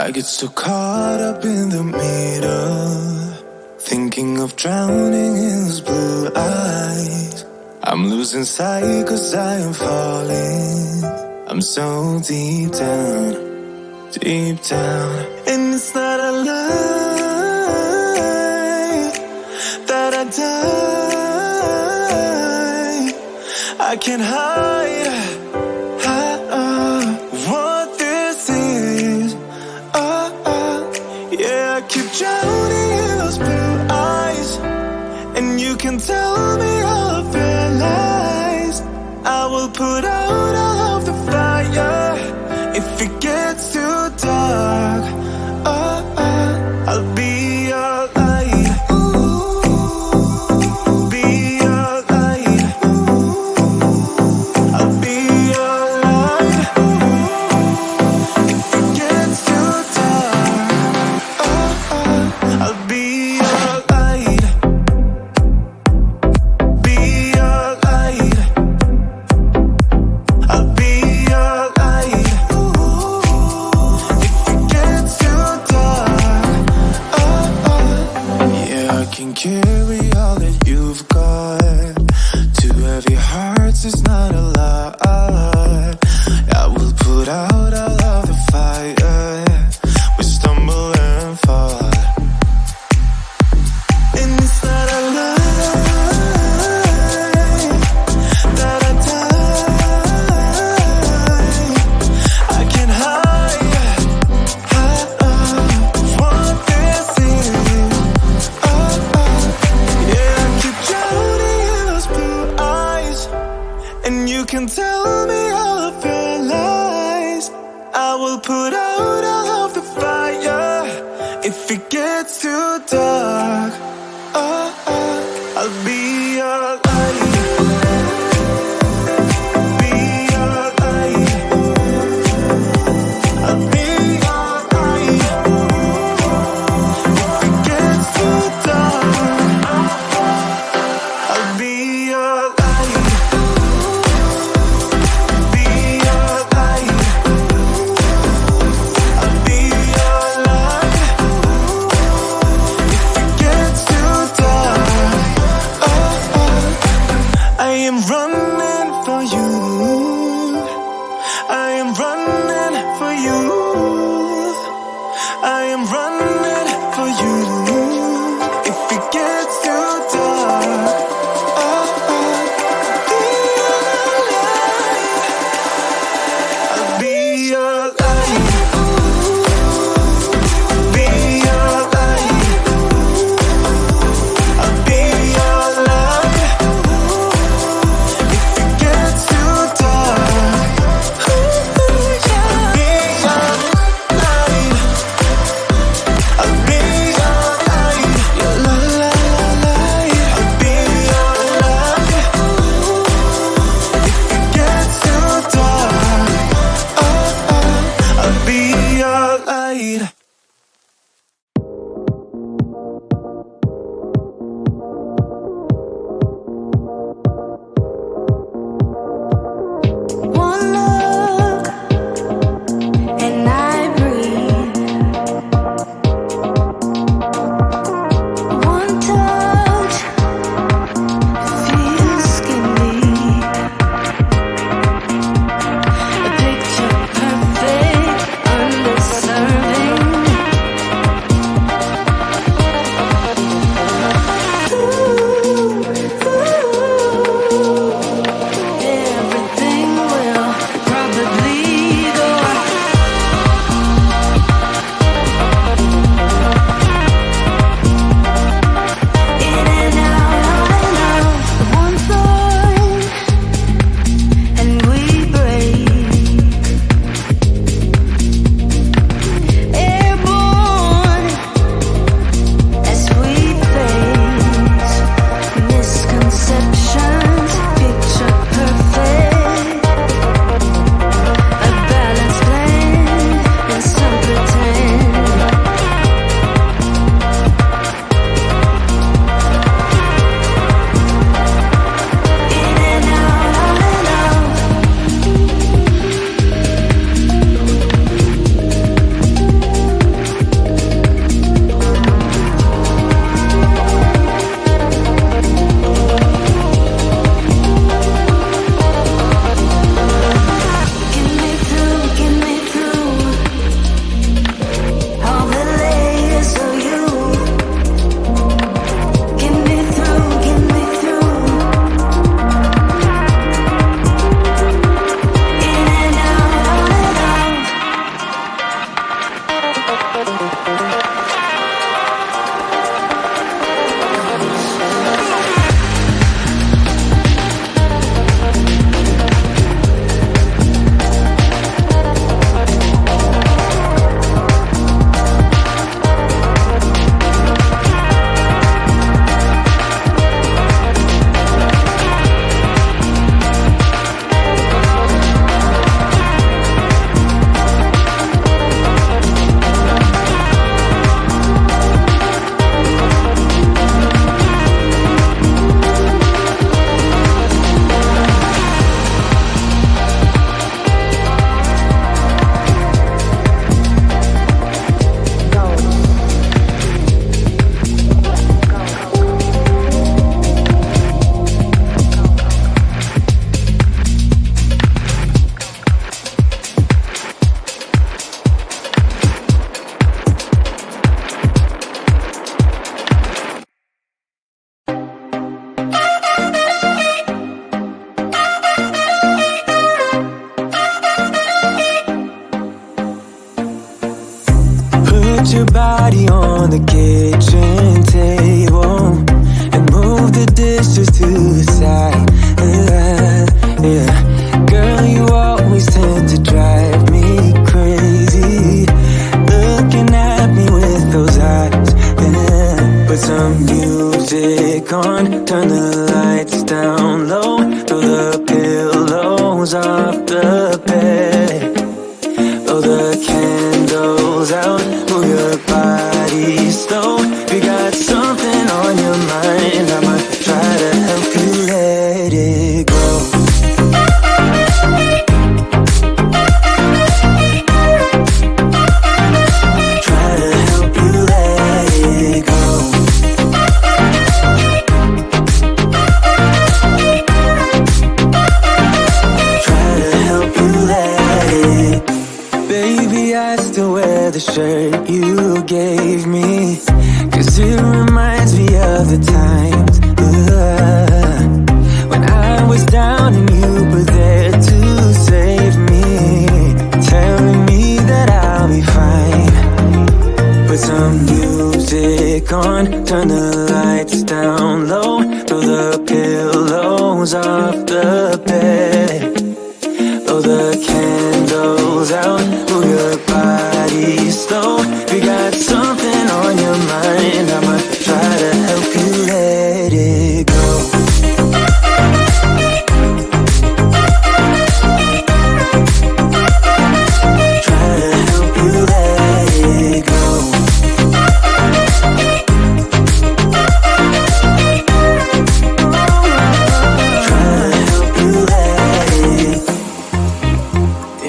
I get so caught up in the middle, thinking of drowning in those blue eyes. I'm losing sight cause I am falling. I'm so deep down, deep down. And it's not a lie that I die. I can't hide what this is. Yeah, I keep drowning in those blue eyes, and you can tell me all of your lies. I will put out all of the fire if it gets too dark. I'll be your light. Be your light. I'll be your light. If it gets too dark, I'll be your light. Be your light. I'll be your light. If it gets too dark, yeah, I can carry all that you've got. Two heavy hearts is not a lot. I will put out all of the fire. We stumble and fall, and it's not a lie that I die. I can't hide what this is. Yeah, I keep drowning in those blue eyes, and you can tell me all of your lies. I will put out all of the fire if it gets too dark. I'll be your light. Be your light. I'll be your light. If it gets too dark, I'll be your light. Be your light. I'll be your light. If put your body on the kitchen table and move the dishes to the side. Yeah. Girl, you always tend to drive me crazy, looking at me with those eyes. Yeah. Put some music on, turn the lights down low, throw the pillows off the bed, blow the candles out, move your body slow. You got something on your mind, I'ma try to help you let it go. Try to help you let it go. Try to help you let it. Baby, I still wear the shirt you gave me, 'cause it reminds me of the times when I was down and you were there to save me, telling me that I'll be fine. Put some music on, turn the lights down low, throw the pillows off the bed, blow the candles out, move your body slow. You got something on your mind, I'ma try to help you let it go. Try to help you let it go. Try to help you let it.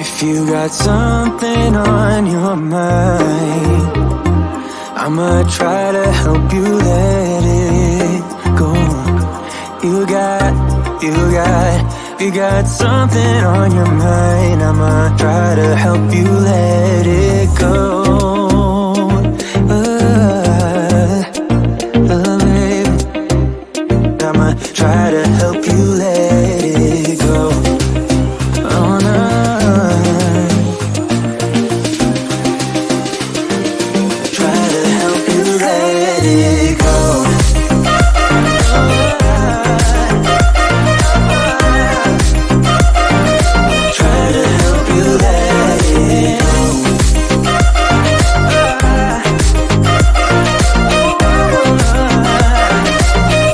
If you got something on your mind, I'ma try to help you let it go. You got something on your mind, I'ma try to help you let it go. Baby, I'ma try to help you let it go. Oh no. Try to help you let it go. Try to help you let it go.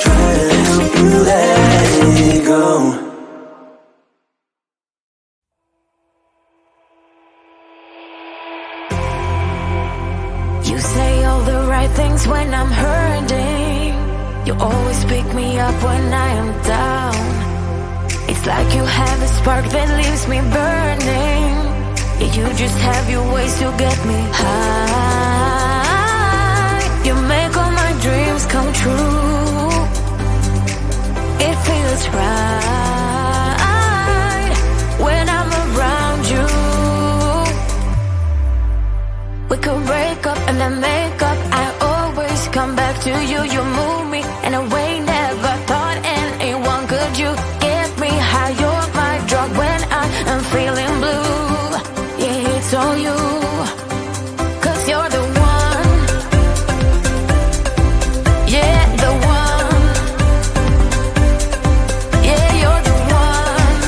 Try to help you let it go. You say all the right things when I'm hurting. You always pick me up when I am down. It's like you have a spark that leaves me burning. Yeah, you just have your ways to get me high. You make all my dreams come true. It feels right when I'm around you. We could break up and then make up. I always come back to you. You move me in a way never thought anyone could. You get me high. You're my drug when I am feeling blue. Yeah, it's all you, 'cause you're the one. Yeah, the one. Yeah, you're the one.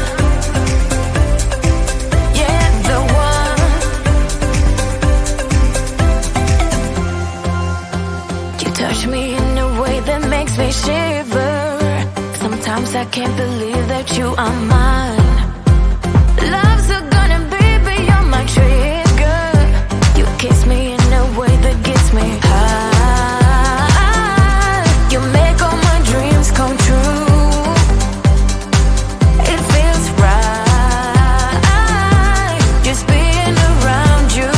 Yeah, the one. You touch me in a way that makes me shiver. Sometimes I can't believe that you are mine. Love's a gun and baby, you're my trigger. You kiss me in a way that gets me high. You make all my dreams come true. It feels right just being around you.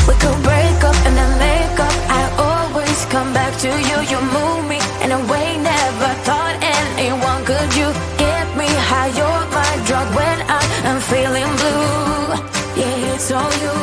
We could break up and then make up. I always come back to you. You move me in a way never thought anyone could. You get me high. You're my drug when I am feeling blue. Yeah, it's all you.